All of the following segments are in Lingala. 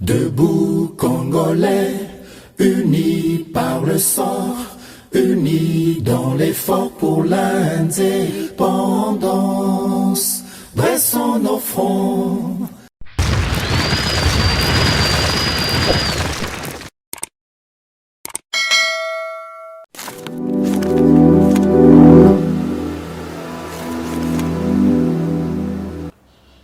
Debout Congolais, unis par le sang, unis dans l'effort pour l'indépendance. Dressons nos fronts.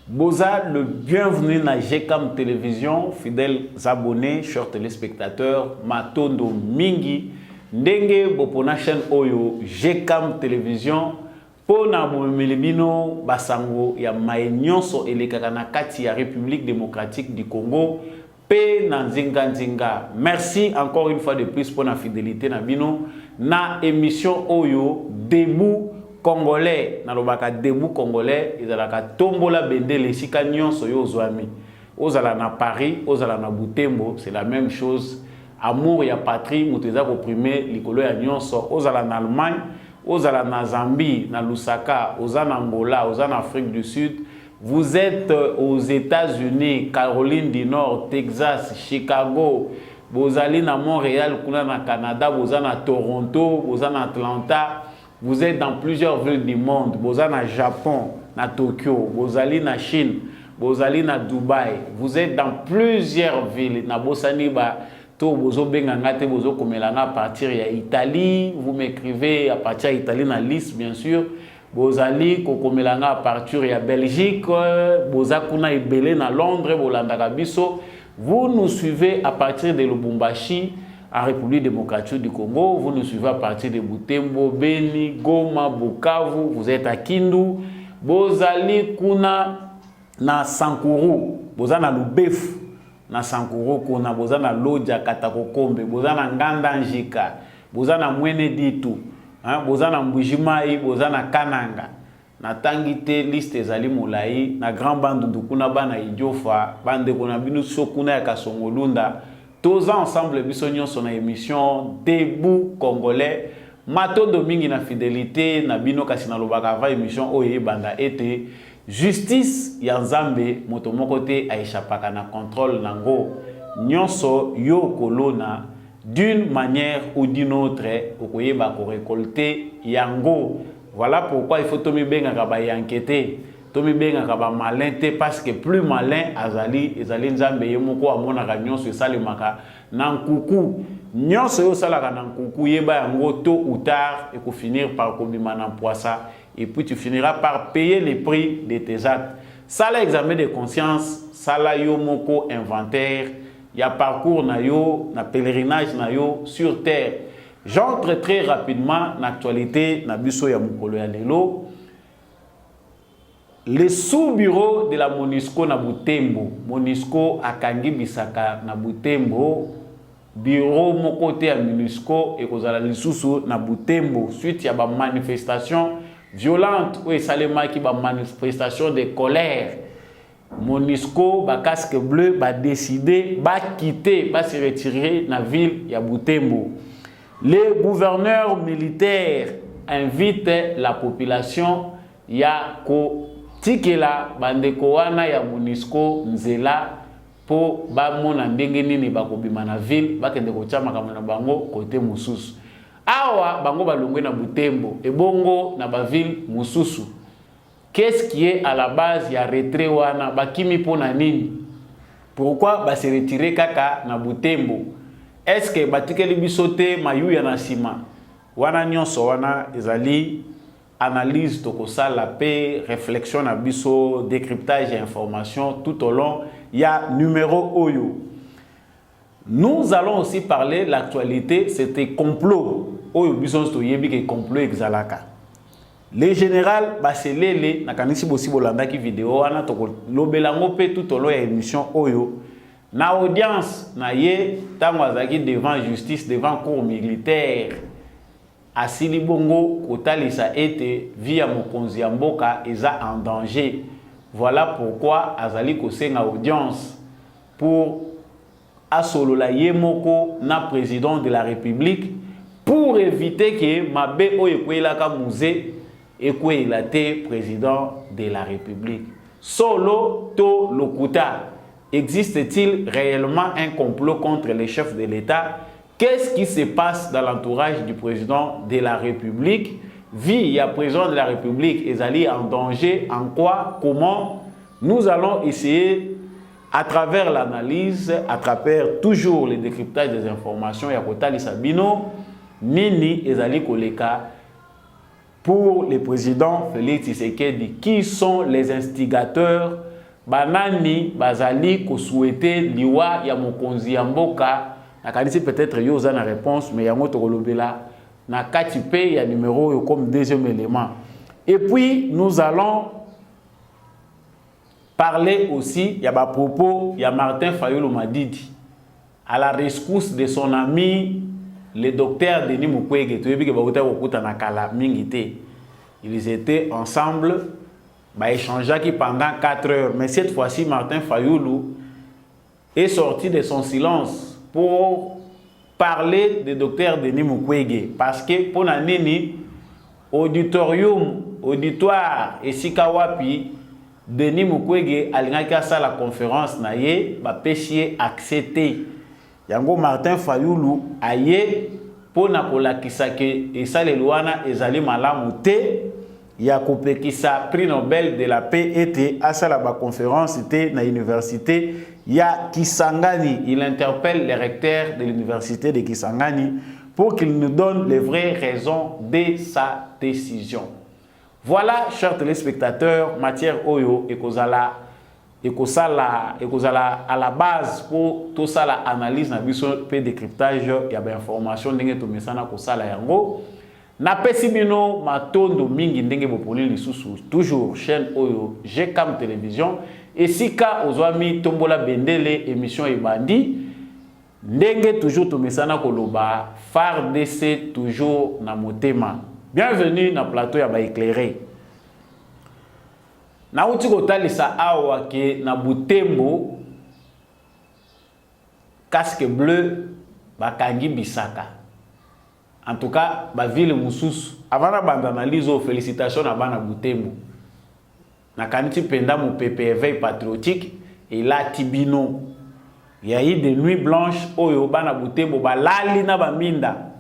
Boza, le bienvenu na GCAM Télévision, fidèles abonnés, chers téléspectateurs, Matondo Mingi, Ndenge Bopona chaîne Oyo, GCAM Télévision, Pona Bomelibino, Basango, ya Maenyoso et les Kakanakati, ya République démocratique du Congo, P Nanzinga Nzinga. Merci encore une fois de plus pour la fidélité Nabino, na émission Oyo, debout Congolais, na lobaka debout Congolais, ezalaka tombola bendele sika nyonso yo ozwami. Ozala na Paris, ozala na Butembo, c'est la même chose. Amour ya patrie, muteza opprimer likolo ya nyonso, ozala na Allemagne, ozala na Zambie, na Lusaka, ozala na Angola, ozala na Afrique du Sud. Vous êtes aux États-Unis, Caroline du Nord, Texas, Chicago, bozali na Montréal, kuna na Canada, bozala na Toronto, bozala na Atlanta. Vous êtes dans plusieurs villes du monde. Vous êtes au Japon, à Tokyo, vous allez en Chine, vous allez à Dubaï. Vous êtes dans plusieurs villes. Na Bosaniba, to bozo bengangate bozo komelanga à partir de l'Italie. Vous m'écrivez à partir de l'Italie na liste bien sûr. Vous allez komelanga à partir de la Belgique. Vous allez ibele na Londres, Bolanda Kabiso. Vous nous suivez à partir de Lubumbashi. En République démocratique du Congo, vous nous suivez à partir de Butembo, Beni, Goma, Bukavu, vous êtes à Kindu, Bozali Kuna na Sankuru, Bozana Lubef, na Sankuru Kuna, Bozana Lodja Katakokombe, Bozana Nganda Njika, Bozana Mwene Ditu, Bozana Mbujimai, Bozana Kananga, na Tangite liste ezali Moulaï, na Grand Bandundu Kuna Bana Idiofa, Bande Kuna Binu Sokuna ya Kasongolunda. Tous ensemble, bisognon son émission Debout Congolais. Matondo mingi na fidélité, na bino kasi na lobaka va émission oye banda ete justice ya Nzambe moto moko te aishapaka na contrôle nango. Nyonso yo kolona d'une manière ou d'une autre okoyeba ko récolter yango. Voilà pourquoi il faut tomi benga ka ba enquêter. Tomi benga kaba malin te parce que plus malin azali Nzambe yemoko amona ka nyonso esalemaka na nkuku nyonso yo salaka na nkuku yeba yango tôt ou tard et ko finir par kobima na poissa et puis tu finiras par payer les prix de tes actes. Sala examen de conscience, sala yo moko inventaire, ya parcours na yo, na pèlerinage na yo sur terre. J'entre très rapidement na actualité na biso ya mukolo ya lelo. Les sous-bureaux de la MONUSCO na Butembo, MONUSCO akangi bisaka na Butembo, bureau mokote ya MONUSCO et kozala lisusu na Butembo suite ya ba manifestation violente ou esalema ki ba manifestation de colère. MONUSCO ba casque bleu ba décider ba quitter, ba se retirer na ville ya Butembo. Les gouverneurs militaires invitent la population ya ko tikela bandeko wana ya MONUSCO nzela po ba mona ndenge nini bakobima na ville bakende kochama kama na bango kote mususu awa bango balongwe na Butembo ebongo na ba ville mususu. Qu'est-ce qui est à la base ya retrait wana bakimi pona nini? Pourquoi ba se retirer kaka na Butembo? Est-ce que batikeli bisote mayu ya na sima wana nyonso wana ezali analyse tokosala pe réflexion na biso décryptage et information tout au long il y a numéro oyo. Nous allons aussi parler de l'actualité, c'était complot oyo biso to yebi ke complot exalaka. Les général Baselele na kanisi bosi bolanda ki vidéo wana to lobelango pe tout au long ya émission oyo na audience na ye tango azaki devant justice devant cour militaire. Asili bongo kotalisa ete via mokonzi ya mboka eza en danger. Voilà pourquoi azali kosenga audience pour asolola yemoko na président de la République pour éviter que mabe oyo kwelaka musée ekwela te président de la République. Solo to lokuta existe-t-il réellement un complot contre les chefs de l'État? Qu'est-ce qui se passe dans l'entourage du président de la République? Vie, il y a président de la République, ils allaient en danger, en quoi, comment? Nous allons essayer, à travers l'analyse, à travers toujours le décryptage des informations, Yakotali Sabino, Nini, Ezali Koleka, pour le président Félix Tshisekedi, qui sont les instigateurs, Banani, Bazali, ko souhaité, Liwa, Yamokonzi, Yamboka, Nakanisi peut-être Yosa na réponse, mais Yamoto Kolobela, Nakatipe, il y a numéro comme deuxième élément. Et puis, nous allons parler aussi, il y a un propos, il y a Martin Fayulu Madidi, à la rescousse de son ami, le docteur Denis Mukwege. Ils étaient ensemble, échangeaient pendant 4 heures. Mais cette fois-ci, Martin Fayulu est sorti de son silence pour parler du docteur Denis Mukwege. Parce que pour Nini, auditoire et Sikawapi, Denis Mukwege alingaki asa la conférence na ye ba pesier accepté yango Martin Fayulu aye pona kolakisa ke esalelwana ezali malamu te ya kopekisa prix Nobel de la paix était asa la conférence était na université ya Kisangani. Il interpelle les recteurs de l'université de Kisangani pour qu'il nous donne les vraies raisons de sa décision. Voilà, chers téléspectateurs, matière Oyo et Kozala à la base pour tout ça, l'analyse, na biso pe décryptage, il y a des informations, ndenge to mesana Kozala yango. Na pesibino matondo mingi ndenge bopoli lisusu, toujours chaîne Oyo, GCAM télévision, et sika ozwami tombola bendele émission ebandi, ndenge toujours to mesana koloba, FARDC toujours na motema. Bienvenue dans le plateau ya ba éclairé. Na uti kotalisa awa ke na Butembo casque bleu bakangi bisaka. En tout cas, ba ville mususu avant na banda analyse félicitations na bana Butembo. Na kaniti penda mu PPV patriotique et la Tibino. Il y a eu des nuits blanches oyo bana Butembo balali na ba minda.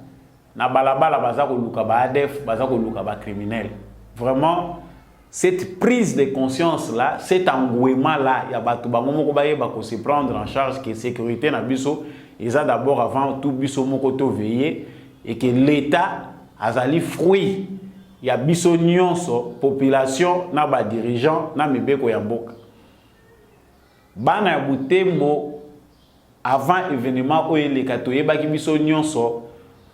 Na balabala bazako luka ba ADF, bazako luka ba criminel. Vraiment, cette prise de conscience là, cet engouement là, il y a batu bango moko baye ba ko se prendre en charge que sécurité na biso, ils a d'abord avant tout biso moko to veiller et que l'État azali fruit il y a biso nyonso population na ba dirigeant na mibeko ya mboka. Bana ya Butembo avant événement oyo le katoye ba ki biso nyonso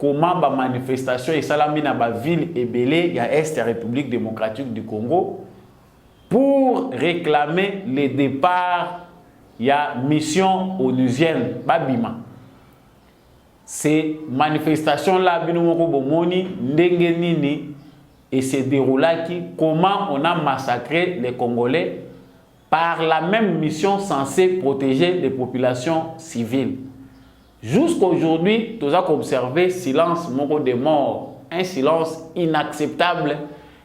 comment la manifestation et salami na ba ville et belé ya Est République démocratique du Congo pour réclamer le départ ya mission onusienne babima. Ces manifestations là bino moko bomoni ndenge nini et se déroulaki comment on a massacré les Congolais par la même mission censée protéger les populations civiles. Jusqu'à aujourd'hui, nous avons observé silence moko de mort, un silence inacceptable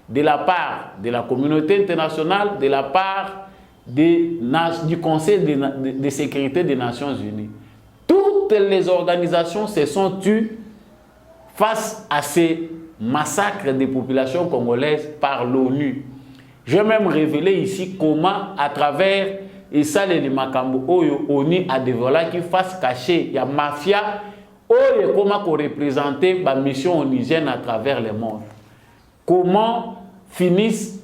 de la part de la communauté internationale, de la part du Conseil de sécurité des Nations Unies. Toutes les organisations se sont tues face à ces massacres des populations congolaises par l'ONU. Je vais même révéler ici comment, à travers et ça, les Makambo Oyo, ONU a dévoilé qui face cachée, il y a mafia, Oyo, comment représenter la mission onusienne à travers le monde. Comment finissent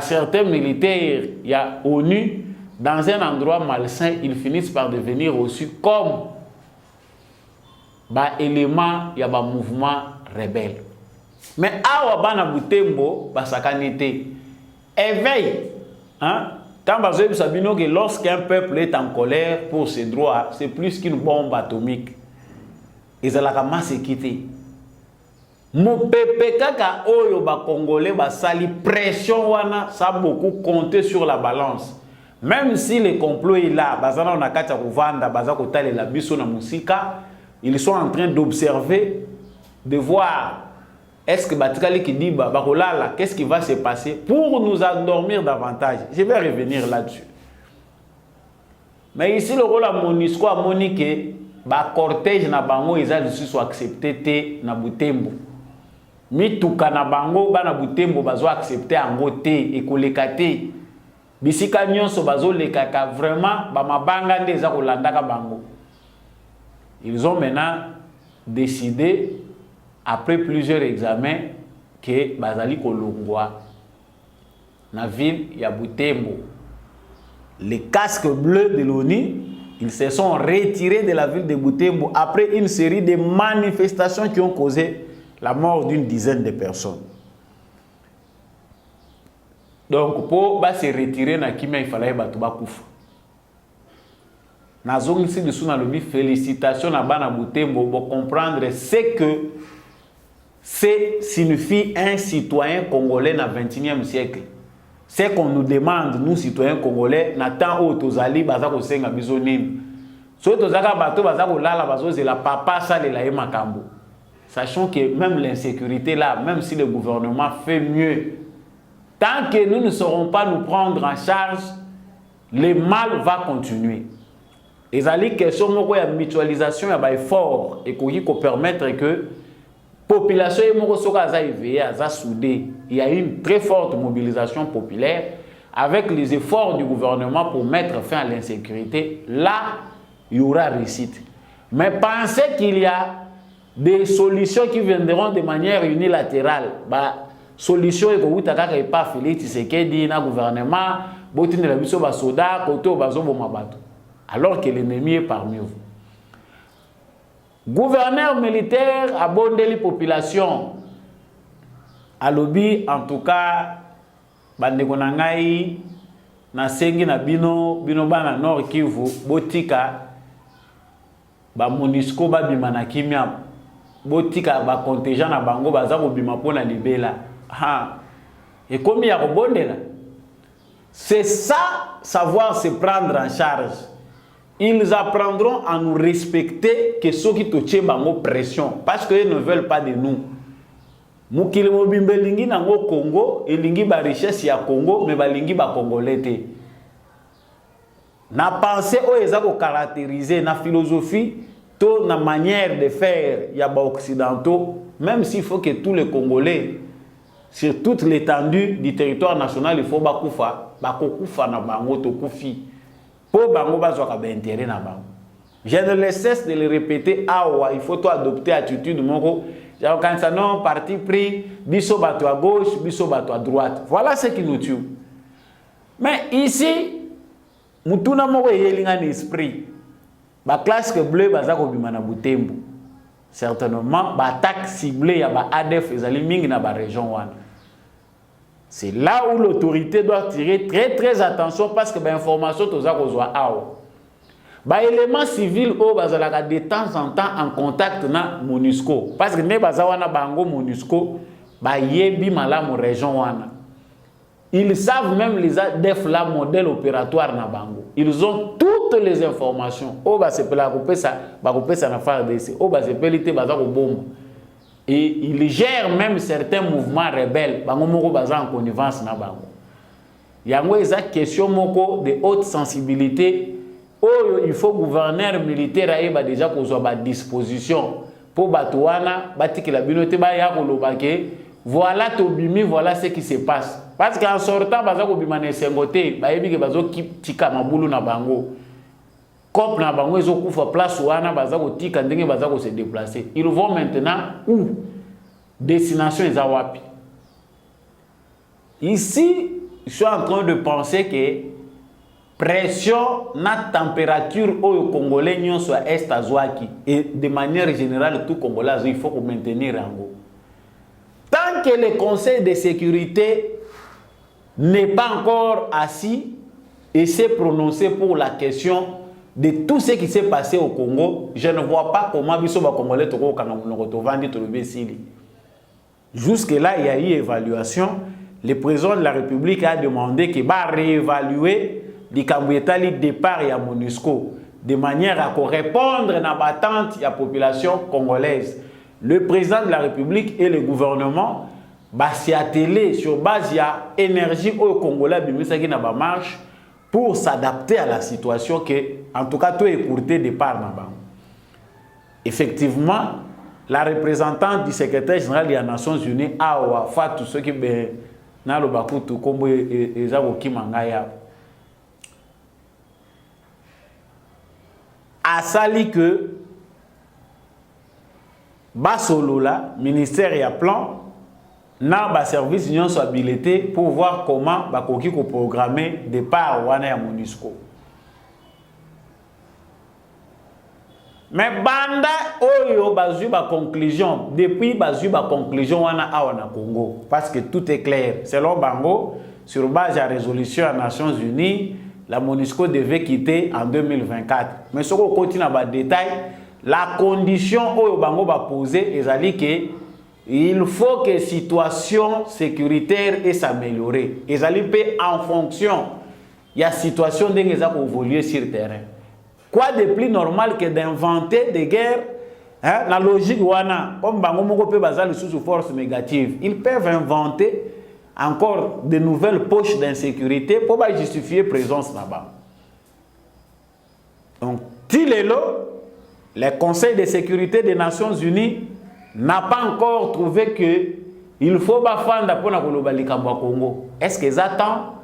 certains militaires, il y a ONU, dans un endroit malsain, ils finissent par devenir reçus comme élément, il y a un mouvement rebelle. Mais awa bana Butembo, sakanité, éveil, hein? Quand vous savez que lorsqu'un peuple est en colère pour ses droits, c'est plus qu'une bombe atomique. Ils ont la masse quitter. Mon peuple kaka oyo ba congolais ba sali pression wana, ça a beaucoup compté sur la balance. Même si le complot est là, bazana na kata kovanda, bazako tale la biso na musika, ils sont en train d'observer, de voir. Est-ce que Batikali qui dit Bakolala, qu'est-ce qui va se passer pour nous endormir davantage? Je vais revenir là-dessus. Mais ici, le rôle à MONUSCO a moniqué, ba cortège na bango ils ont soit accepté te na Butembo. Mituka na bango ba na Butembo bazo accepté ango te ekoleka te. Bisika nyonso bazo lekaka vraiment ba mabanga nde za kolandaka bango. Ils ont maintenant décidé après plusieurs examens que bazali kolongwa na ville ya Butembo. Les casques bleus de l'ONU, ils se sont retirés de la ville de Butembo après une série de manifestations qui ont causé la mort d'une dizaine de personnes. Donc, pour se retirer, il fallait que Koufa. Nazong ici dessous dans le but, félicitations à Bana Butembo pour comprendre ce que signifie un citoyen congolais dans le 21e siècle. C'est qu'on nous demande, nous citoyens congolais, n'attend où tozali bazako senga bizonim. So tozaka bato bazako lala bazo la papa ça de la makambo. Sachant que même l'insécurité là, même si le gouvernement fait mieux, tant que nous ne saurons pas nous prendre en charge, le mal va continuer. Les alliés question moko ya mutualisation ya ba effort et ko permettre que population moko soka za éveillé za soudé. Il y a une très forte mobilisation populaire avec les efforts du gouvernement pour mettre fin à l'insécurité. Là, il y aura réussite. Mais pensez qu'il y a des solutions qui viendront de manière unilatérale. Bah, solution est que vous n'avez pas fait ce que dit le gouvernement, vous n'avez pas fait soda, alors que l'ennemi est parmi vous. Gouverneur militaire a bondé les populations. À lobby, en tout cas, bandeko nangai na sengi na bino bana Nord Kivu botika ba MONUSCO ba bima na kimia botika ba contingent na bango baza ko bima pona libela ha et combien ya ko bondela. C'est ça, savoir se prendre en charge. Ils apprendront à nous respecter que ceux qui touchent bango pression parce qu'ils ne veulent pas de nous. Mukili mobimbe lingi nango Congo, et lingi ba richesse ya Congo, mais ba lingi ba congolais te. Na pensée o ezako caractériser na philosophie, to na manière de faire ya ba occidentaux, même s'il faut que tous les Congolais sur toute l'étendue du territoire national il faut ba kufa na bango to kufi. Po bango bazwaka ba intérêt na bango. Je ne cesse de le répéter, il faut adopter attitude moko. Quand ça non, parti pris, biso bato à gauche, biso bato à droite. Voilà ce qui nous tue. Mais ici, mutuna moko yelinga n'esprit. Ba classe bleue bazako bimana Butembo. Certainement, ba attaque ciblée ya ba ADF ezali mingi na ba région wana. C'est là où l'autorité doit tirer très attention parce que ba information toza kozwa awa. Ba élément civil au bazalaka de temps en temps en contact na MONUSCO parce que ne bazawana bango MONUSCO ba yebi malamu région wana. Ils savent même les ADF la modèle opératoire na bango. Ils ont toutes les informations. O ba sepela kopesa na FARDC. O ba sepelite bazako bomba. Et ils gèrent même certains mouvements rebelles. Bango moko baza en connivence na bango. Yango eza question moko de haute sensibilité. Oh, il faut gouverneur militaire a déjà à disposition pour Batouana, Batik la binote ya kolobake. Voilà Tobimi, voilà ce qui se passe. Parce qu'en sortant, bazako bimane sengote, bayebi ke bazo tika mabulu na bango. Cop na bango ezo kufa place wana bazako tika ndenge bazako se déplacer. Ils vont maintenant où? Destination ezawapi. Ici, je suis en train de penser que pression na température au Congolais soit est à Zouaki et de manière générale tout Congolais il faut maintenir en haut. Tant que le Conseil de sécurité n'est pas encore assis et s'est prononcé pour la question de tout ce qui s'est passé au Congo, je ne vois pas comment biso ba Congolais toko kana monokoto vandi to lebesili. Jusque là il y a eu évaluation, le président de la République a demandé qu'il va réévaluer di kambuyetali départ ya MONUSCO de manière à répondre à la battante de la population congolaise. Le président de la République et le gouvernement s'y atteler sur base de l'énergie au Congolais qui na ba marche pour s'adapter à la situation que en tout cas tout écourté départ na bango. Effectivement, la représentante du secrétaire général des Nations Unies a fait tout ce qui est dans le bakutu comme ezako kimangaya a sali que basolola ministère ya plan na ba service union soit habilité pour voir comment bakoki ko programmer départ wana ya MONUSCO. Mais banda oyo bazui ba conclusion depuis bazui ba conclusion wana awana Congo parce que tout est clair selon bango sur base de la résolution des Nations Unies la MONUSCO devait quitter en 2024 mais ce qu'on continue à ba détail la condition oyo bango ba poser ezali que il faut que situation sécuritaire et s'améliorer ezali pe en fonction il y a situation ndenge za ko évoluer sur terrain. Quoi de plus normal que d'inventer des guerres, hein, la logique wana, comme bango moko pe bazali sous force négative, ils peuvent inventer encore de nouvelles poches d'insécurité pour justifier présence là-bas. Donc, Tilelo, le Conseil de sécurité des Nations Unies n'a pas encore trouvé que il faut bafanda pour na kolobalika mwa Congo. Est-ce qu'ils attendent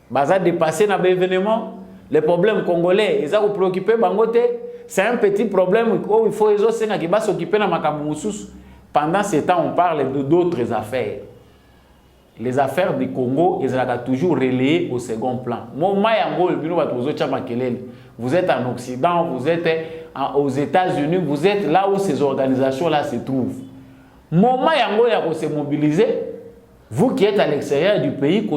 baza dépasser na événement? Les problèmes congolais, ils ont préoccupé Bangote. C'est un petit problème où il faut s'occuper de Makamoussous. Pendant ce temps, on parle d'autres affaires. Les affaires du Congo, ils sont toujours relayées au second plan. Vous êtes en Occident, vous êtes aux États-Unis, vous êtes là où ces organisations-là se trouvent. Moment yango ya se mobiliser, vous qui êtes à l'extérieur du pays,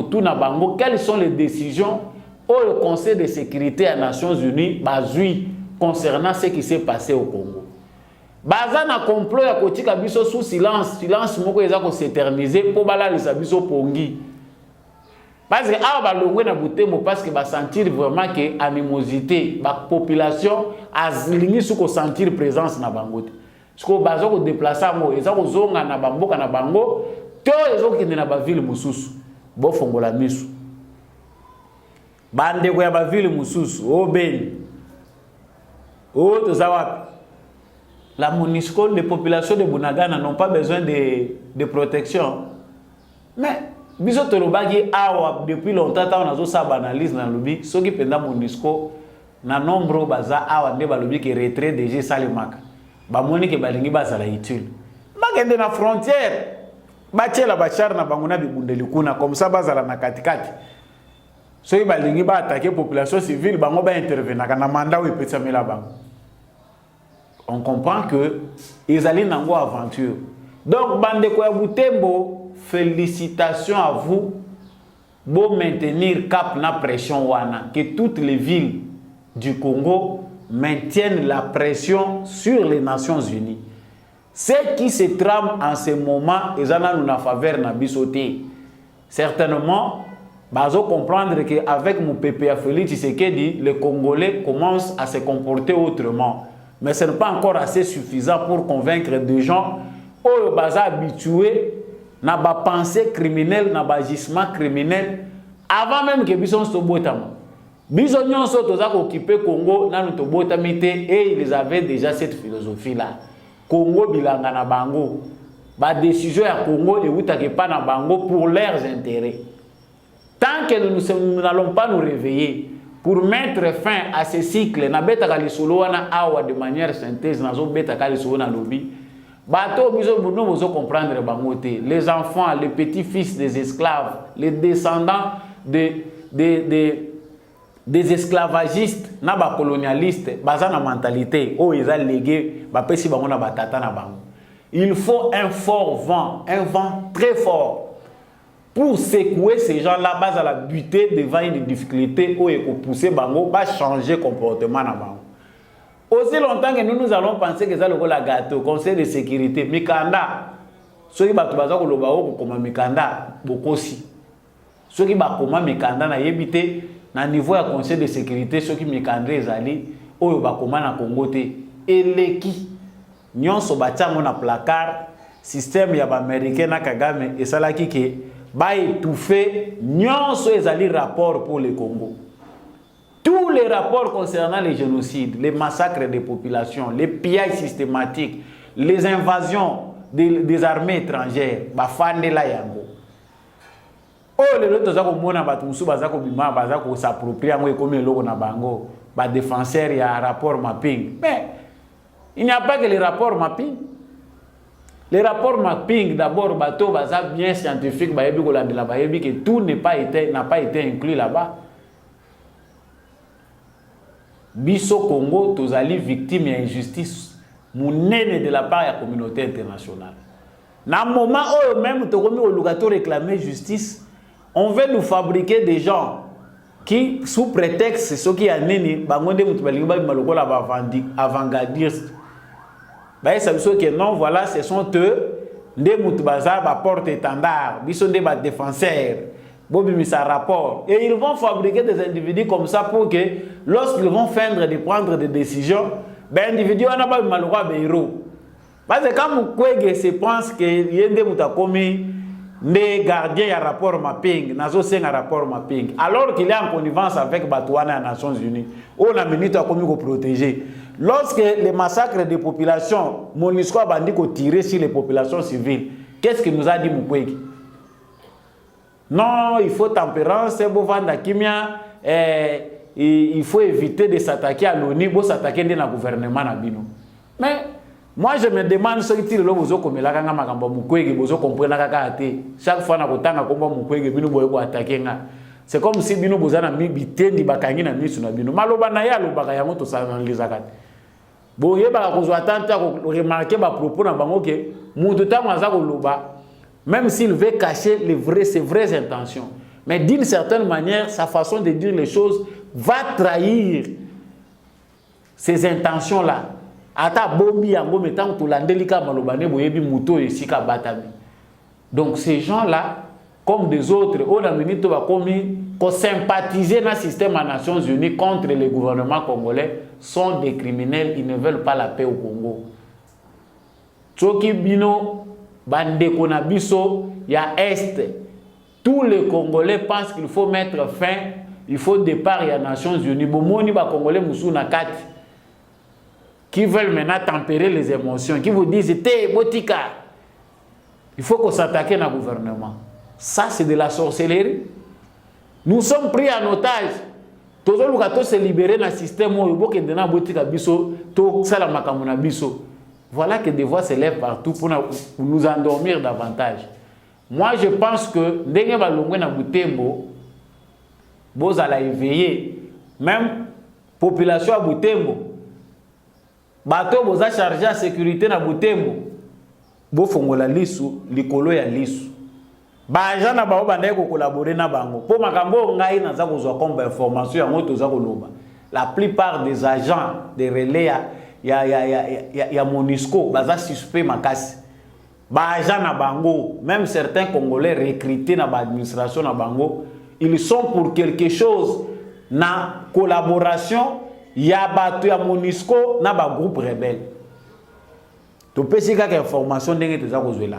quelles sont les décisions au Conseil de sécurité des Nations Unies bazui concernant ce qui s'est passé au Congo. Bazana complot ya kotika biso sous silence moko eza ko s'éterniser pour bala les biso pongi. Parce que a balongwe na butembo parce que ba sentir vraiment que animosité ba population azlingi sou ko sentir présence na bango. Siko bazo ko déplacer mo eza ko zonga na bamboka na bango to ezo kinde na ba ville mususu bo fongola misu. Bande kwa ba ville mususu o Beni o tozawapi. La MONUSCO, les populations de Bunagana n'ont pas besoin de protection. Mais biso tolobaki awa depuis longtemps on a zo sa banalise na lobi soki penda MONUSCO na nombre baza awa nde balobi ke retrait DG Salimaka ba moni ke balingi bazala utile bakende na frontière bachela bachar na banguna bibundeli kuna comme ça bazala na katikati. So ils balingi ba attaquer population civile bango ba intervenir na mandat ou epesa mela bango. On comprend que ils allaient dans une aventure. Donc bande ko ya Butembo, félicitations à vous pour maintenir cap na pression wana que toutes les villes du Congo maintiennent la pression sur les Nations Unies. Ce qui se trame en ce moment ils en ont faveur na bisoté. Certainement bazo comprendre qu'avec mon PPA Félix Tshisekedi, les Congolais commencent à se comporter autrement. Mais ce n'est pas encore assez suffisant pour convaincre des gens qui sont habitués à la pensée criminelle, à l'agissement criminel, avant même que Bison soit botama. Bison yon soit occupé Congo, et ils avaient déjà cette philosophie-là. Congo bilanga na bango. La décision à Congo et où pas na bango pour leurs intérêts. Tant que nous n'allons pas nous réveiller pour mettre fin à ce cycle, na beta kalisolo wana awa de manière synthèse nazo beta kalisolo na lobby. Bato biso nous bozo comprendre bangote. Les enfants, les petits-fils des esclaves, les descendants des esclavagistes, na ba colonialistes, baza na mentalité o eza légué ba pesi bango na batata na bango. Il faut un fort vent, un vent très fort. Pour secouer ces gens-là, bas à la butée devant une difficulté ou pousser bango, va changer comportement na bango. Aussi longtemps que nous allons penser que ça le la gâteau, Conseil de sécurité, Mikanda, ceux qui battent baza ko loba o comme Mikanda, bokosi. Ceux qui battent comme Mikanda na yebité na niveau ya Conseil de sécurité, ceux qui Mikanda ezali oyo ba koma na Congo te eleki nyonso batiango na placard système ya ba américain na Kagame esalaki ke ba étouffé nyonso ezali rapport pour le Congo. tous les rapports concernant les génocides, les massacres des populations, les pillages systématiques, les invasions des armées étrangères, bafande la yango. Oh, les autres zako mona batumsu bazako bima bazako s'approprier ngo comme loko na bango, ba défenseur ya rapport mapping. Mais il n'y a pas que les rapports mapping. Les rapports mapping d'abord bateau baza bien scientifique bayebi ko la de la bayebi que tout n'a pas été inclus là-bas. Biso Congo tozali victime d'injustice monene de la part de la communauté internationale. Dans le moment où même tokomi olugato réclamer justice, on veut nous fabriquer des gens qui, sous prétexte, ceux qui ont nini, bangonde mutubaliba malokola avant-gardistes. Ça veut dire que non, voilà, ce sont eux, des mutubaza porte étendard, ils sont des défenseurs, bobi sa rapport. Et ils vont fabriquer des individus comme ça pour que, lorsqu'ils vont prendre des décisions, ben individu on n'a pas malheureux des héros. Parce que quand Mukwege se pense que yende mutakomi des gardiens à rapport mapping, nazo un rapport mapping, alors qu'il est en connivence avec Batouana des Nations Unies, on a minute à commis protéger. Lorsque les massacres des populations, MONUSCO a bandit qu'on tirait sur les populations civiles, qu'est-ce que nous a dit Mukwege? Non, il faut tempérance, c'est beau vendre kimia, il faut éviter de s'attaquer à l'ONU, pour s'attaquer dans le gouvernement. Mais moi, je me demande ce qui est le bozo comme la ganga makamba Mukwege bozo comprendre kaka te. Chaque fois na kotanga komba Mukwege bino boye ko attaquer nga. C'est comme si bino bozana mi bitendi bakangi na misu na bino. Maloba na ya lobaka yango to sa analyse kati. Bon yeba ko zo atanta ko remarquer ba propos na bango ke mutu ta maza ko loba même s'il veut cacher ses vraies intentions. Mais d'une certaine manière, sa façon de dire les choses va trahir ces intentions-là. Ata bombi yango metant to landelika malobane boyebi muto esika batami. Donc ces gens-là, comme des autres, on a minute va commis qu'on sympathiser dans le système des Nations Unies contre le gouvernement congolais sont des criminels, ils ne veulent pas la paix au Congo. Tsoki bino bande konabiso ya est. Tous les Congolais pensent qu'il faut mettre fin, il faut départ à Nations Unies. Bomoni ba Congolais musu na kati qui veulent maintenant tempérer les émotions, qui vous disent t'es botika. Il faut qu'on s'attaque à gouvernement. Ça c'est de la sorcellerie. Nous sommes pris en otage. Tous les gens se libérer dans le système où ils ont botika biso, to sala makamuna biso. Voilà que des voix se lèvent partout pour nous endormir davantage. Moi, je pense que ndenge balongwe na Butembo, boz à la éveiller, même population à Butembo, bateau boza chargé à sécurité na Butembo, bo fongola lisu, likolo ya lisu. Ba jana ba obanda ko collaborer na bango. Po makambo ngai na za kozwa comme information ya moto za koloba. La plupart des agents des relais ya MONUSCO baza suspect makasi. Ba jana bango, même certains Congolais recrutés dans l'administration na bango, ils sont pour quelque chose na collaboration ya bato ya MONUSCO na ba groupe rebelle. To pesi ka information ndenge te za kozwela.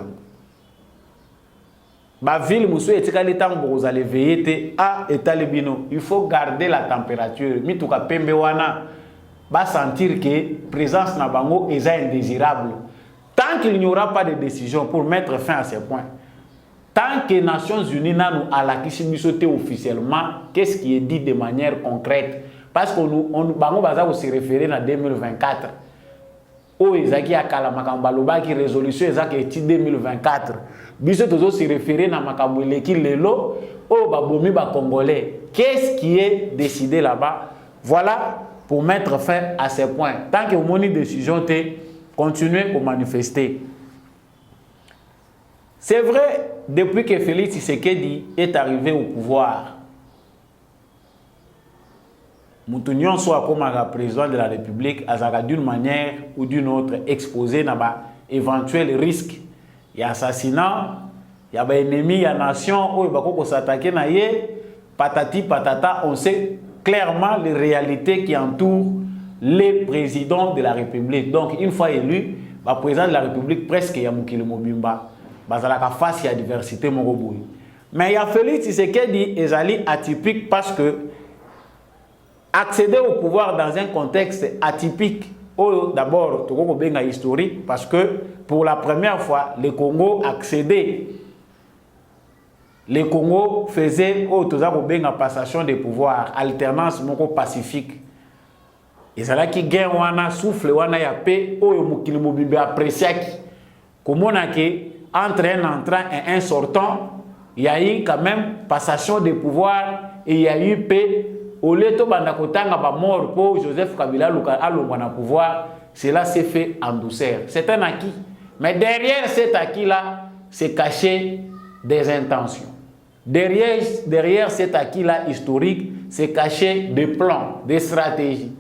Ba ville musu etikali tango bozale veiller a etalebino, il faut garder la température. Mituka pembe wana ba sentir que présence na bango est indésirable. Tant qu'il n'y aura pas de décision pour mettre fin à ces points, tant que les Nations Unies n'ont à la kisimisoté officiellement, qu'est-ce qui est dit de manière concrète? Parce que nous va se référer en 2024. Où Ezaki a Kalamakambaloba qui résolution Ezaki 2024. Biso toujours se référer dans Makambouele qui lelo au Babomi ba Congolais. Qu'est-ce qui est décidé là-bas? Voilà pour mettre fin à ces points. Tant que vous avez une décision, continuez pour manifester. C'est vrai, depuis que Félix Tshisekedi est arrivé au pouvoir, Moutounion soit comme un président de la République, a d'une manière ou d'une autre exposé dans éventuel risque. Il y a assassinat, il y a ennemi, il y a nation, il y a s'attaquer, patati patata, on sait clairement les réalités qui entourent les présidents de la République. Donc, une fois élu, le président de la République, presque, il y a Moukile Mobimba. Il y a face à la diversité. Mais il y a Félix Tshisekedi Ezali atypique parce que accéder au pouvoir dans un contexte atypique. D'abord, historique, parce que pour la première fois, le Congo accédait. Le Congo faisait une passation de pouvoir, alternance pacifique. Et c'est là qu'il gagne un souffle, un paix, un apprécié. Comment entre un entrant et un sortant, il y a eu quand même passation de pouvoir et il y a eu paix. Au lieu de mort pour Joseph Kabila à pouvoir, cela s'est fait en douceur. C'est un acquis. Mais derrière cet acquis-là, c'est caché des intentions. Derrière cet acquis-là historique, c'est caché des plans, des stratégies.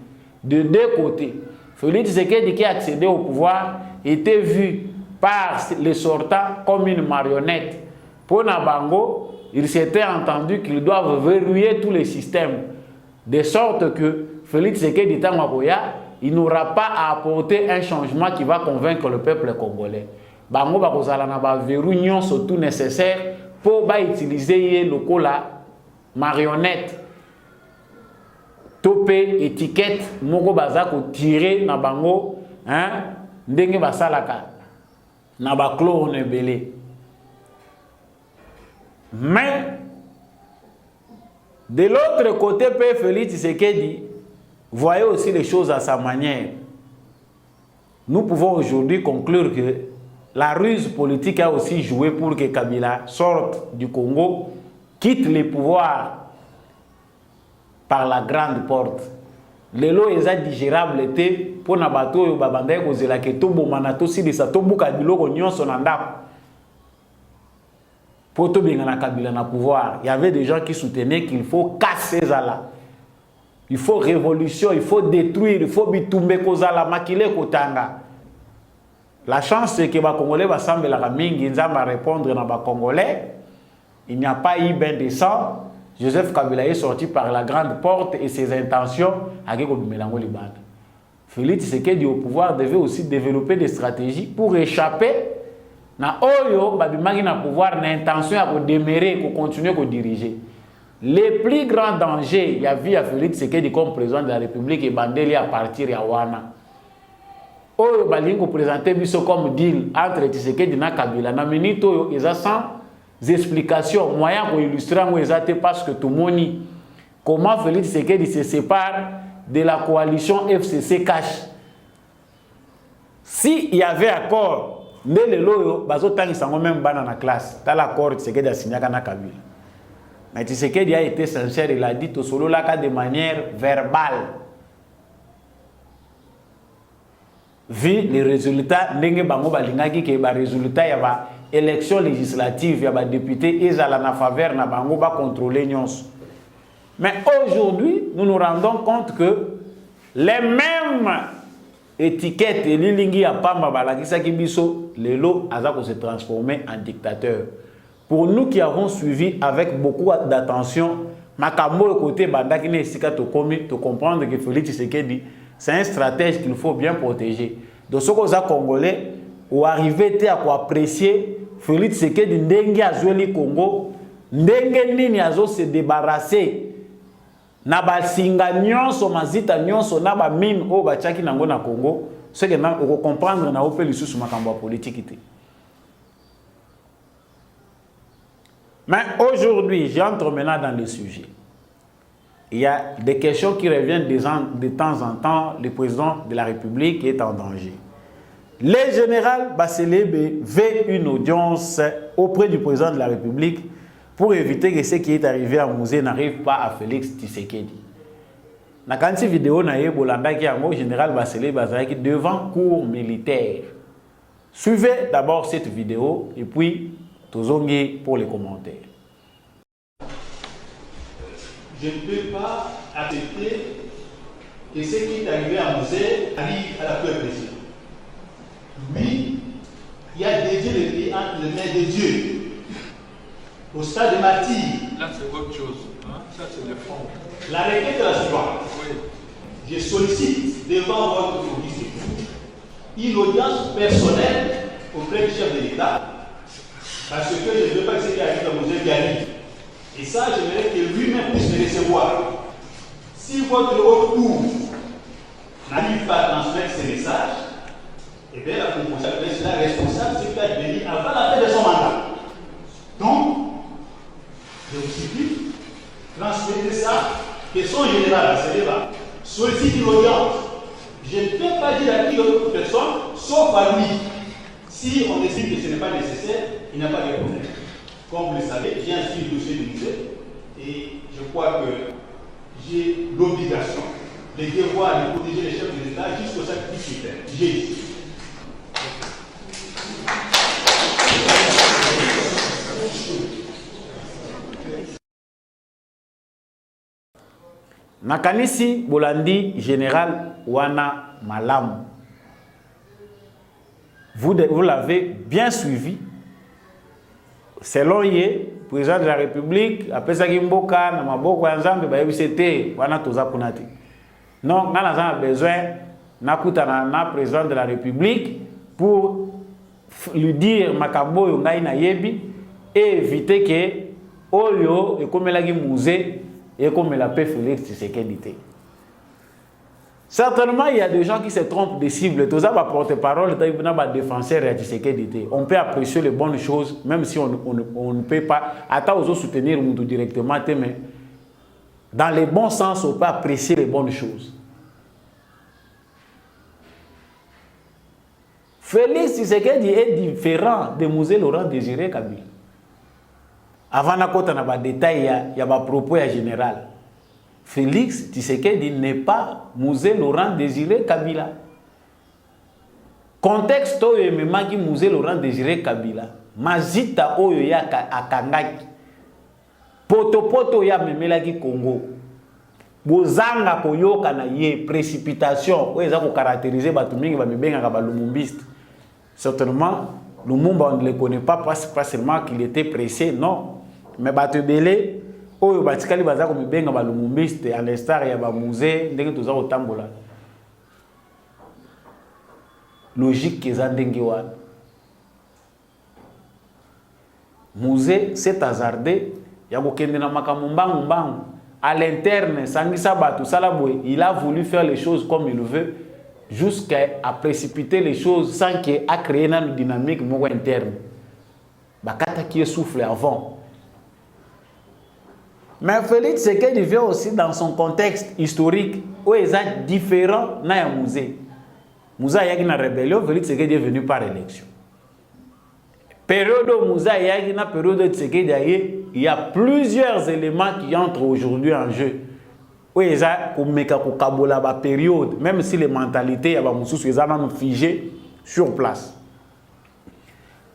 De deux côtés. Félix Tshisekedi qui a accédé au pouvoir était vu par les sortants comme une marionnette. Pour Nabango, il s'était entendu qu'ils doivent verrouiller tous les systèmes. De sorte que Félix Tshisekedi Makoya, il n'aura pas à apporter un changement qui va convaincre le peuple congolais. Bango bakozala na ba verrouillon surtout nécessaire pour utiliser le cola marionnette. Topé étiquette moko bazako tirer na bango hein ndenge basalaka na ba clone belé. Mais de l'autre côté, Père Félix Tshisekedi voyait aussi les choses à sa manière. Nous pouvons aujourd'hui conclure que la ruse politique a aussi joué pour que Kabila sorte du Congo, quitte le pouvoir par la grande porte. Le lot est digérable pour na bato yo babandai kozela ke to bomana to silisa to buka biloko nyonso na ndako. Pour tout bien na Kabila na pouvoir, il y avait des gens qui soutenaient qu'il faut casser Zala. Il faut révolution, il faut détruire, il faut bitumbe kozala makile kotanga. La chance c'est que les Congolais va sembler la mingi nzamba répondre na ba Congolais. Il n'y a pas eu ben de sang. Joseph Kabila est sorti par la grande porte et ses intentions à Melango Liban. Félix Tshisekedi au pouvoir devait aussi développer des stratégies pour échapper na oyo babimaki na pouvoir na intention à demeurer, pour continuer à diriger. Les plus grands dangers, il y a vu à Félix Tshisekedi comme président de la République et Bandeli à partir de Wana. Oyo balingo présenté biso comme deal entre Tshisekedi et Kabila. Na minute oyo ils sans explications, moyen pour illustrer parce que tout le monde comment Félix Tshisekedi se sépare de la coalition FCC cash. Si il y avait accord, mais le loyo bazotangi sango même bana na classe, t'as l'accord Tshisekedi a signé kana Kabila. Mais Tshisekedi a été sincère, il a dit au solo là de manière verbale. Vu les résultats, ndenge bango balingaki ke ba résultat ya ba élection législative ya ba député ezala na faveur na bango ba contrôler nyonso. Mais aujourd'hui, nous nous rendons compte que les mêmes étiquettes et lilingi ya pamba balakisa ki biso lelo azako se transformer en dictateur. Pour nous qui avons suivi avec beaucoup d'attention makambo côté bandaki ne sika to komi to comprendre que Félix Tshisekedi c'est un stratège qu'il faut bien protéger. Donc, ce que les Congolais ont arrivé à apprécier Félix Tshisekedi ndenge azweli Congo, ndenge nini azo se débarrasser na basinga nyonso mazita nyonso na ba mine o bachaki nango na Congo, ce que na on comprendre na opé lisusu makambo politique té. Mais aujourd'hui, j'entre maintenant dans le sujet. Il y a des questions qui reviennent de temps en temps. Le président de la République est en danger. Le général Baselebe veut une audience auprès du président de la République pour éviter que ce qui est arrivé à Mouzé n'arrive pas à Félix Tshisekedi. Dans la vidéo, le général Baselebe est devant cour militaire. Suivez d'abord cette vidéo et puis Tozongi pour les commentaires. Je ne peux pas accepter que ce qui est arrivé à Mouzé arrive à la peur président. Lui, il a dédié le pays entre les mains de Dieu. Au stade de martyr. Là, c'est autre chose. Hein? Ça, c'est le fond. La requête de la suivante. Oui. Je sollicite devant votre commission une audience personnelle auprès du chef de l'État. Parce que je ne veux pas que ce qui arrive à Mouzé arrive. Et ça, j'aimerais que lui-même puisse me recevoir. Si votre haute cour n'arrive pas à transmettre ces messages, eh bien la responsable, c'est qu'elle bénit avant la fin de son mandat. Donc, je vous supplie, transmettez ça, question générale à ce débat, sollicite une audience. Je ne peux pas dire à qui autre personne, sauf à lui. Si on estime que ce n'est pas nécessaire, il n'y a pas de problème. Comme vous le savez, j'ai inscrit le dossier du musée et je crois que j'ai l'obligation, le devoir de protéger les chefs de l'État jusqu'au sacrifice suprême. J'ai ici. Nakanisi Bolandi général Wana Malam. Vous l'avez bien suivi. Selon le président de la République, après ça, Mboka, Namaboko, Nzambe, c'était Wana Toza Kunati. Non, nous avons besoin de président de la République pour lui dire Makabo Yongai na Yebi et éviter que Oyo et comme la musée et comme la paix Félix Tshisekedi. Certainement, il y a des gens qui se trompent de cible. Tout ça va porte-parole, défenseur de Tshisekedi. On peut apprécier les bonnes choses, même si on ne peut pas. Attends aux autres soutenir directement, mais dans le bon sens, on peut apprécier les bonnes choses. Félix Tshisekedi est différent de Mosé Laurent Désiré Kabila. Avant de détails, il y a des propos général. Félix Tshisekedi n'est pas Mosé Laurent Désiré Kabila. Contexte oyo memaki Mosé Laurent Désiré Kabila. Mazita oyo ya akangaki. Poto ya memelaki Congo. Bozanga koyoka na ye précipitation oyo eza ko caractériser batu mingi ba mibengaka ba lumumbiste. Certainement Lumumba on ne le connaît pas seulement qu'il était pressé, non. Mais batu belé oyo batikali baza ko mibenga ba lumumbiste à l'instar ya ba musée ndenge toza ko tambola. Logique eza ndenge wana. Musée s'est hasardé ya ko kende na makambo mbangu à l'interne sangisa batu salabwe, il a voulu faire les choses comme il veut jusqu'à précipiter les choses sans qu'il ait créé une dynamique interne. Bakata qui souffle avant. Mais Félix Tshisekedi vient aussi dans son contexte historique où il est différent dans le musée. Moussa Yagi na rébellion, Félix Tshisekedi est venu par élection. Période où Moussa Yagi na période de Tshisekedi, il y a plusieurs éléments qui entrent aujourd'hui en jeu. Oui, il y a une période, même si les mentalités sont figées sur place.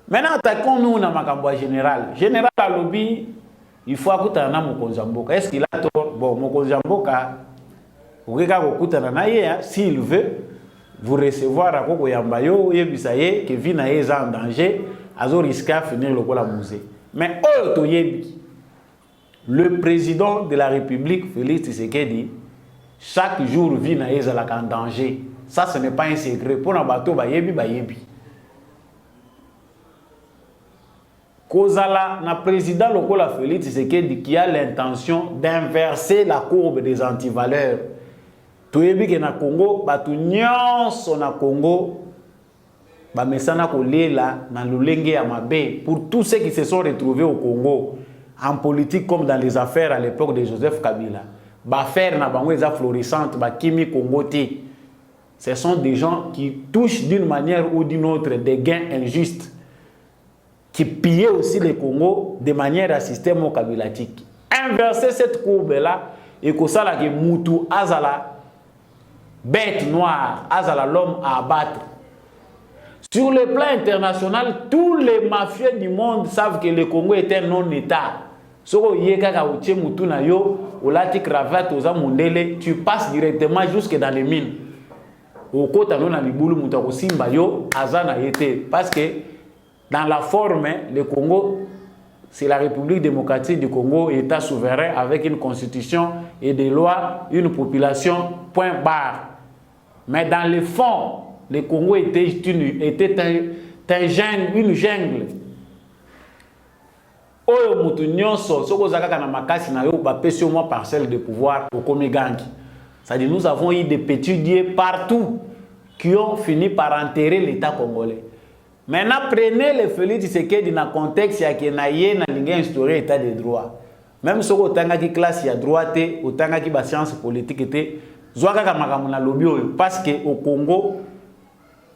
Maintenant, attaquons-nous dans le général. Général Alobi, il faut écouter un Mokonzamboka. Est-ce qu'il a tort? Bon, Mokonzamboka, s'il veut, vous recevoir à Koko Yambayo, Yebisaye, que Vina est en danger, Azo risque à finir le musée. Mais le président de la République, Félix Tshisekedi, chaque jour vit en danger. Ça, ce n'est pas un secret. Pour un bateau, bayebi. Kozala, le président local Félix Tshisekedi qui a l'intention d'inverser la courbe des antivaleurs. Toyebi ke na Congo, batu nyonso na Congo, ba mesana ko lela na lolenge ya mabe pour tous ceux qui se sont retrouvés au Congo en politique comme dans les affaires à l'époque de Joseph Kabila. Ba faire na bango eza florissante, ba kimi Congo ti. Ce sont des gens qui touchent d'une manière ou d'une autre des gains injustes, qui pillaient aussi le Congo de manière à système kabilatique. Inverser cette courbe-là, et que ça, que Moutou Azala, bête noire, Azala l'homme à abattre. Sur le plan international, tous les mafieux du monde savent que le Congo est un non-État. Tu passes directement jusque dans les mines. Parce que dans la forme, le Congo, c'est la République démocratique du Congo, État souverain avec une constitution et des lois, une population, point barre. Mais dans le fond, le Congo était une jungle. Oyo mutu nyonso soko zaka na makasi na yo ba pesi au moins parcelle de pouvoir au Komigangi. C'est-à-dire nous avons eu des petits dieux partout qui ont fini par enterrer l'État congolais. Maintenant, prenez le Félix Tshisekedi dans le contexte qui est dans instauré l'État de droit. Même si vous avez une classe à droite, vous avez une science politique, parce qu'au Congo,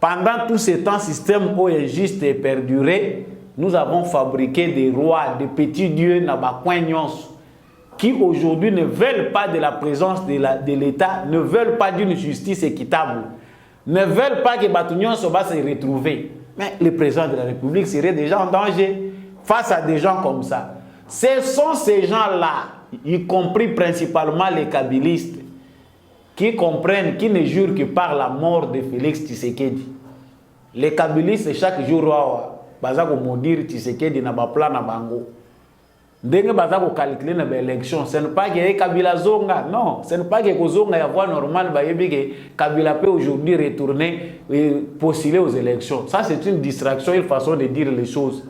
pendant tout ce temps, système injuste et perduré, nous avons fabriqué des rois, des petits dieux qui aujourd'hui ne veulent pas de la présence de l'État, ne veulent pas d'une justice équitable, ne veulent pas que Batunion se retrouver. Mais le président de la République serait déjà en danger face à des gens comme ça. Ce sont ces gens-là, y compris principalement les kabylistes, qui comprennent, qui ne jurent que par la mort de Félix Tshisekedi. Les kabylistes, chaque jour, ils vont dire Tshisekedi n'a pas plan na bango. Dès que vous calculez l'élection, ce n'est pas que Kabila Zonga, non, ce n'est pas que Zonga y a voie normale, que Kabila peut aujourd'hui retourner et postuler aux élections. Ça, c'est une distraction, une façon de dire les choses.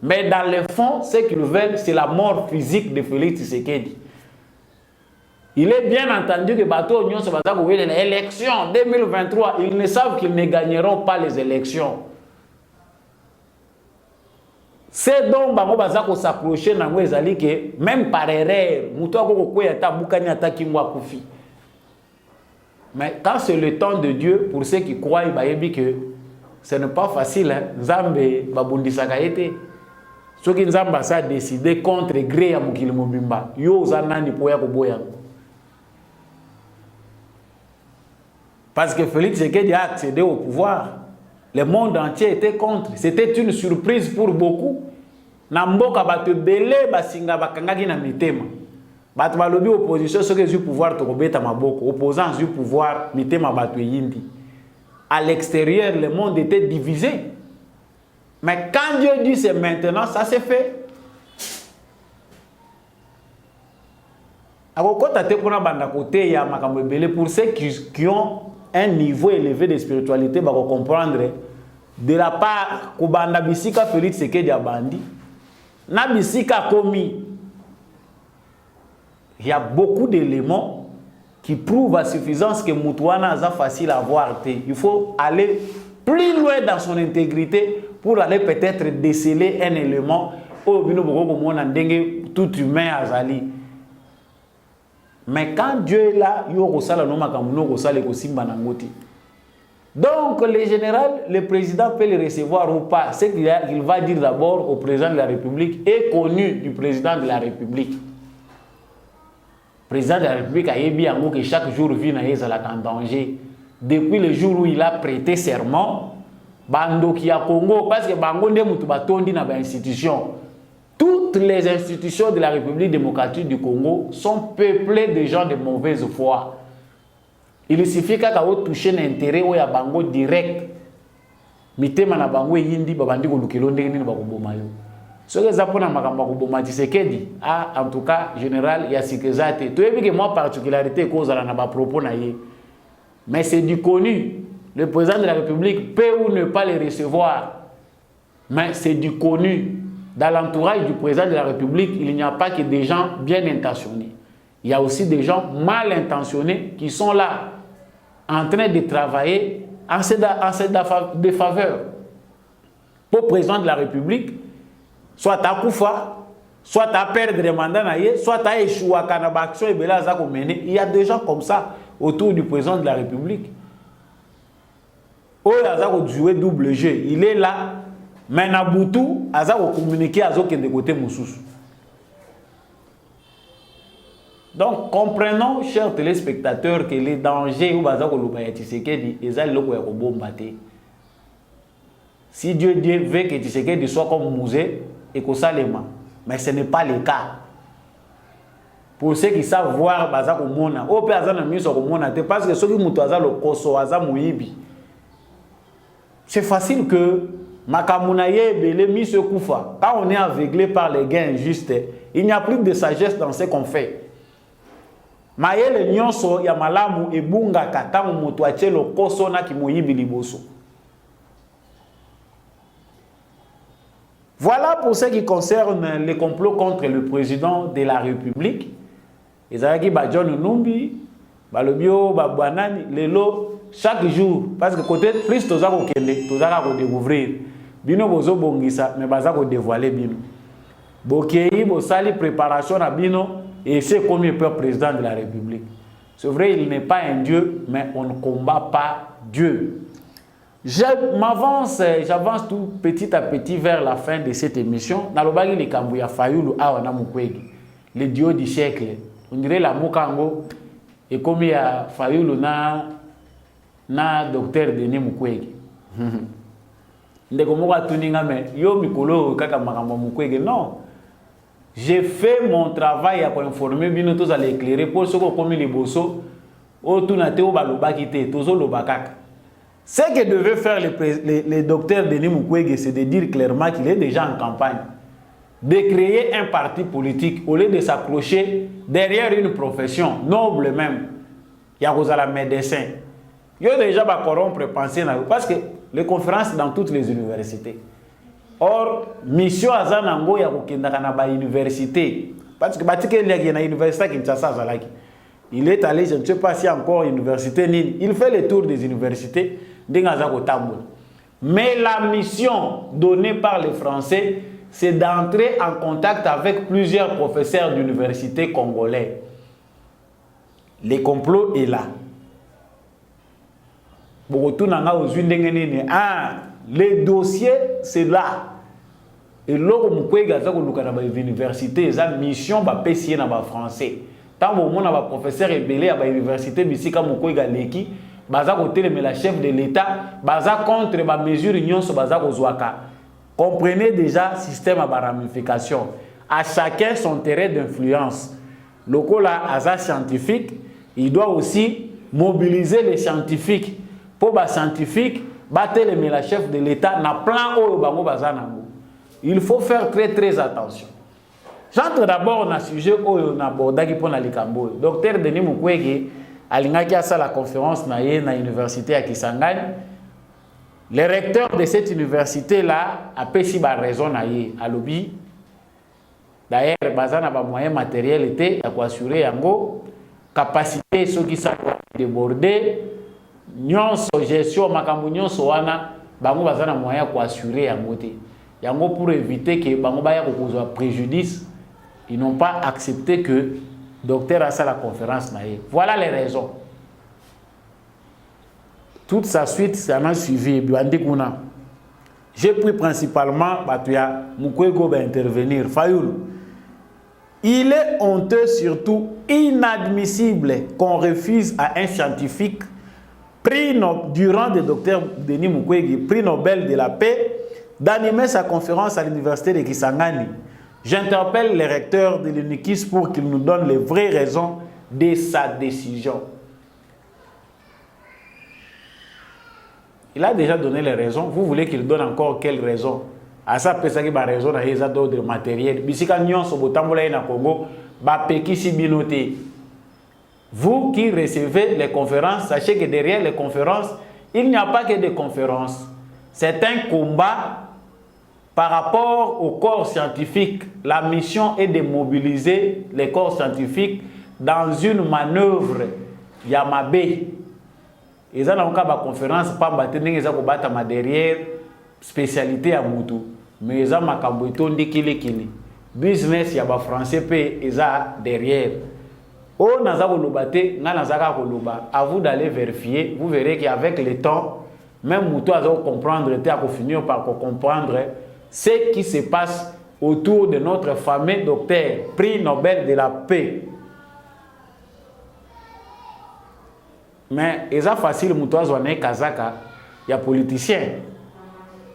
Mais dans le fond, ce qu'ils veulent, c'est la mort physique de Félix Tshisekedi. Il est bien entendu que Bateau Union se va les élections 2023, ils ne savent qu'ils ne gagneront pas les élections. C'est donc que s'approcher dans les alliés que même par erreur, mais quand c'est le temps de Dieu, pour ceux qui croient, que ce n'est pas facile, Nzambe babundisaka été. Ceux qui Nzamba a décidé contre gré ya mukili mobimba, yo zanani poya koboya. Parce que Félix Tshisekedi a accédé au pouvoir. Le monde entier était contre. C'était une surprise pour beaucoup. Namboka batu belé basinga bakangaki na mitema. Batu balobi opposition ceux qui ont pouvoir to kobeta maboko, opposants ont pouvoir mitema batu yindi. À l'extérieur, le monde était divisé. Mais quand Dieu dit c'est maintenant, ça s'est fait. Pour ceux qui ont un niveau élevé de spiritualité, ils vont comprendre de la part Kubanda Bisika Félix Tshisekedi Abandi, na Bisika Komi, il y a beaucoup d'éléments qui prouvent à suffisance que Moutouana est facile à voir. Il faut aller plus loin dans son intégrité pour aller peut-être déceler un élément au tout humain azali. Mais quand Dieu est là, il y a donc, le général, le président peut le recevoir ou pas. Ce qu'il va dire d'abord au président de la République est connu du président de la République. Le président de la République a dit que chaque jour vit en danger. Depuis le jour où il a prêté serment, Bando qui a Congo, parce que Bango ne mutu batondi na ba institution. Toutes les institutions de la République démocratique du Congo sont peuplées de gens de mauvaise foi. Il suffit qu'à toucher l'intérêt ou à bango direct. Mitema na bango yindi babandi ko lukelo ndenge ni bakobomayo. Ce que ça pona makamba ko boma Tshisekedi en tout cas général ya sikezate. To yebi que moi particularité cause na ba propos na ye. Mais c'est du connu. Le président de la République peut ou ne pas les recevoir. Mais c'est du connu. Dans l'entourage du président de la République, il n'y a pas que des gens bien intentionnés. Il y a aussi des gens mal intentionnés qui sont là, en train de travailler en cette défaveur. Pour le président de la République, soit à Koufa, soit à perdre le mandat, soit à échouer à Kanabaction et Belaza Komene. Il y a des gens comme ça autour du président de la République. Il a joué double jeu. Il est là, mais Naboutou a communiqué à Zoké de côté Moussous. Donc, comprenons, chers téléspectateurs, que les dangers ou si Dieu veut que Tshisekedi soit comme Mouzé et que ça les mains, mais ce n'est pas le cas. Pour ceux qui savent voir, parce que ceux qui ont c'est facile que Makamounaye Belé mis se koufa. Quand on est aveuglé par les gains injustes, il n'y a plus de sagesse dans ce qu'on fait. Mayele nyonso ya malamu ebunga katamu moto achelo koso na kimoyibi liboso. Voilà pour ce qui concerne les complots contre le président de la République. Ezalaki ba John Numbi, balobio babwanani lelo chaque jour parce que côté plus toza ko kende toza ko découvrir bino bozo bongisa mais baza ko dévoiler bino bokei bo sali préparation na bino et c'est comme le président de la République. C'est vrai, il n'est pas un Dieu, mais on ne combat pas Dieu. J'avance tout petit à petit vers la fin de cette émission. Nalobagi le Kambouya Fayoulou Awana Mukwege, le Dieu du siècle. On dirait la Mukango et comme il y a Fayoulou na docteur Denis Mukwege. Ndeko moka tuninga me yo mikolo kaka makambo Mukwege non. J'ai fait mon travail à informer bien tous à l'éclairer pour ce qu'on les bosso au tunate au balobakite tozo lobakaka. Ce que devait faire le docteur Denis Mukwege, c'est de dire clairement qu'il est déjà en campagne, de créer un parti politique au lieu de s'accrocher derrière une profession noble même. Il y a la médecin. Il y a déjà pas corrompre penser parce que les conférences dans toutes les universités. Or, mission à Zanango, il y a une université. Parce que il y a une université qui il est allé, je ne sais pas si encore université. Il fait le tour des universités. Mais la mission donnée par les Français, c'est d'entrer en contact avec plusieurs professeurs d'université congolais. Le complot est là. Les dossiers, c'est là. Et là, on peut dire que l'université, c'est une mission de na français. Tant que mon professeur est belé à l'université, mais si comme on peut dire baza côté mais la chef de l'État, baza contre les mesures union sur baza kozwaka. Comprenez déjà le système à ramification. À chacun son terrain d'influence. Le là, à scientifique, il doit aussi mobiliser les scientifiques. Pour les scientifiques, battre la chef de l'État na plan au bango bazanango. Il faut faire très attention. J'entre d'abord dans le sujet où on aborde pour la Likambo. Docteur Denis Mukwege alingaki à la conférence na l'université à Kisangani. Le recteur de cette université là a pesi ba raison na à lobby. D'ailleurs, bazana ba moyen matériel était à assurer yango capacité ceux qui sont débordés. Nyonso gestion makambo nyonso wana bango bazana moyen pour assurer yango te. Yango pour éviter que bango baya kokozwa préjudice, ils n'ont pas accepté que docteur a la conférence naïe. Voilà les raisons. Toute sa suite, ça m'a suivi. J'ai pris principalement Batuya Mukwege va intervenir. Fayoulou. Il est honteux, surtout inadmissible, qu'on refuse à un scientifique prix durant le docteur Denis Mukwege, prix Nobel de la paix, d'animer sa conférence à l'université de Kisangani. J'interpelle le recteur de l'UNIKIS pour qu'il nous donne les vraies raisons de sa décision. Il a déjà donné les raisons. Vous voulez qu'il donne encore quelles raisons? À ça, peut-être qu'il y a raison à d'autres matériels. Bisika nyon so botambola na Congo, ba pekisi binoté. Vous qui recevez les conférences, sachez que derrière les conférences, il n'y a pas que des conférences. C'est un combat par rapport au corps scientifique. La mission est de mobiliser les corps scientifiques dans une manœuvre Yamabe. Ils ont encore une conférence, pas battre derrière spécialité à Moutou. Mais ils ont un kili. Business, il y a des Français qui sont derrière. Oh, à vous d'aller vérifier, vous verrez qu'avec le temps, même Moutou a comprendre, finir par comprendre ce qui se passe autour de notre fameux docteur, prix Nobel de la paix. Mais c'est facile, Moutou a Kazaka, il y a politiciens.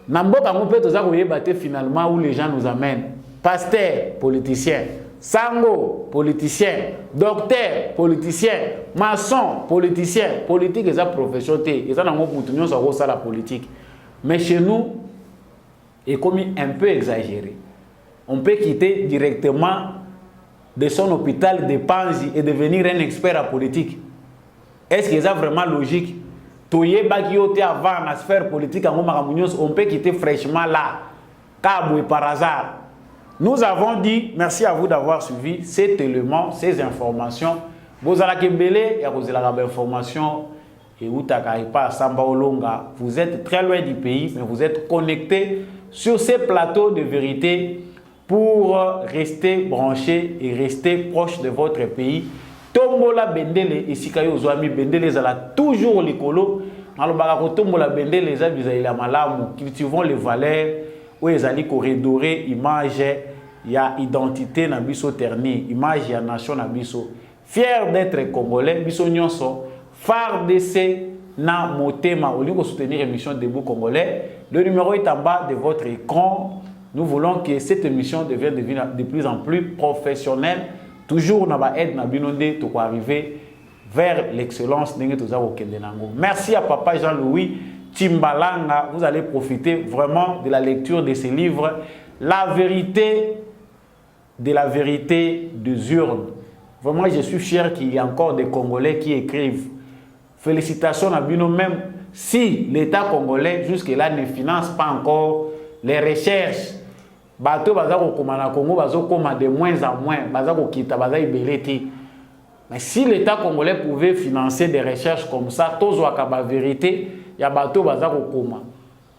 Namboka Moupé, finalement où les gens nous amènent. Pasteur, politicien. Sango, politicien. Docteur, politicien. Maçon, politicien. Politique, c'est une profession. C'est la politique. Mais chez nous, est comme un peu exagéré. On peut quitter directement de son hôpital de Panzi et devenir un expert en politique. Est-ce que c'est vraiment logique? Avant la sphère politique, on peut quitter fraîchement là, Kabou par hasard. Nous avons dit, merci à vous d'avoir suivi cet élément, ces informations, Bozala Kembele, ya kozela ba information et Outaka et pas Samba Olonga. Vous êtes très loin du pays, mais vous êtes connectés sur ces plateaux de vérité pour rester branché et rester proche de votre pays. Tombola Bendele et Sikayo Zoami Bendele zala toujours likolo. Alors baka tombola Bendele za bizaila malamu cultivons les valeurs où ezali ko redorer image ya identité na biso terni, image ya nation na biso. Fier d'être congolais, biso nyonso, phare d'essai na motema au lieu de soutenir l'émission Debout Congolais. Le numéro est en bas de votre écran. Nous voulons que cette émission devienne de plus en plus professionnelle. Toujours na ba aide na binonde to arriver vers l'excellence. Merci à Papa Jean-Louis Timbalanga. Vous allez profiter vraiment de la lecture de ces livres. La vérité de la vérité des urnes. Vraiment, je suis fier qu'il y ait encore des Congolais qui écrivent. Félicitations à Bino, même si l'État congolais jusque-là ne finance pas encore les recherches. Bateau bazako komana Congo bazo koma de moins en moins, bazako kita bazai beleti. Mais si l'État congolais pouvait financer des recherches comme ça, tozo akaba vérité, ya bateau bazako koma.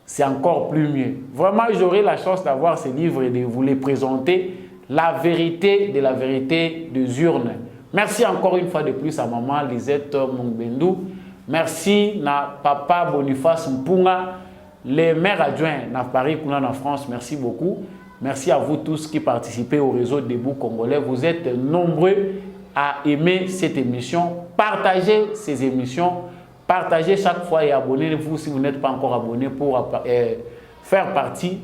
C'est encore plus mieux. Vraiment, j'aurai la chance d'avoir ces livres et de vous les présenter. La vérité de la vérité des urnes. Merci encore une fois de plus à maman Lisette Mungbendou. Merci na papa Boniface Mpunga, les maires adjoints na Paris, en France. Merci beaucoup. Merci à vous tous qui participez au réseau Debout Congolais. Vous êtes nombreux à aimer cette émission. Partagez ces émissions. Partagez chaque fois et abonnez-vous si vous n'êtes pas encore abonné pour faire partie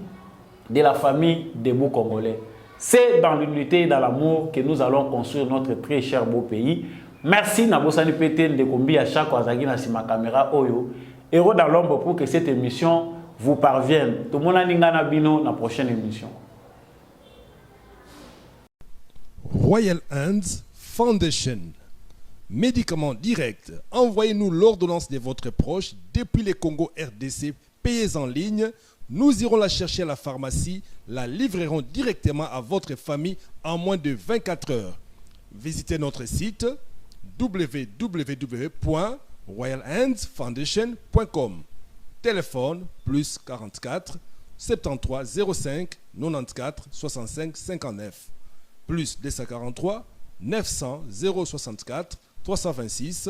de la famille Debout Congolais. C'est dans l'unité et dans l'amour que nous allons construire notre très cher beau pays. Merci Nabosani Pété Ndekombi à chaque Wazagi na sima caméra Oyo. Héros dans l'ombre pour que cette émission vous parvienne. Tout le monde a ningana bino na prochaine émission. Royal Hands Foundation. Médicaments directs. Envoyez-nous l'ordonnance de votre proche depuis le Congo RDC. Payez en ligne. Nous irons la chercher à la pharmacie, la livrerons directement à votre famille en moins de 24 heures. Visitez notre site www.royalhandsfoundation.com. Téléphone plus 44 73 05 94 65 59 plus 243 900 064 326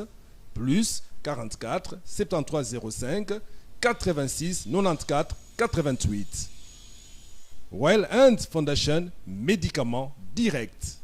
plus 44 73 05 86 94 88. Royal Hands Foundation, médicaments directs.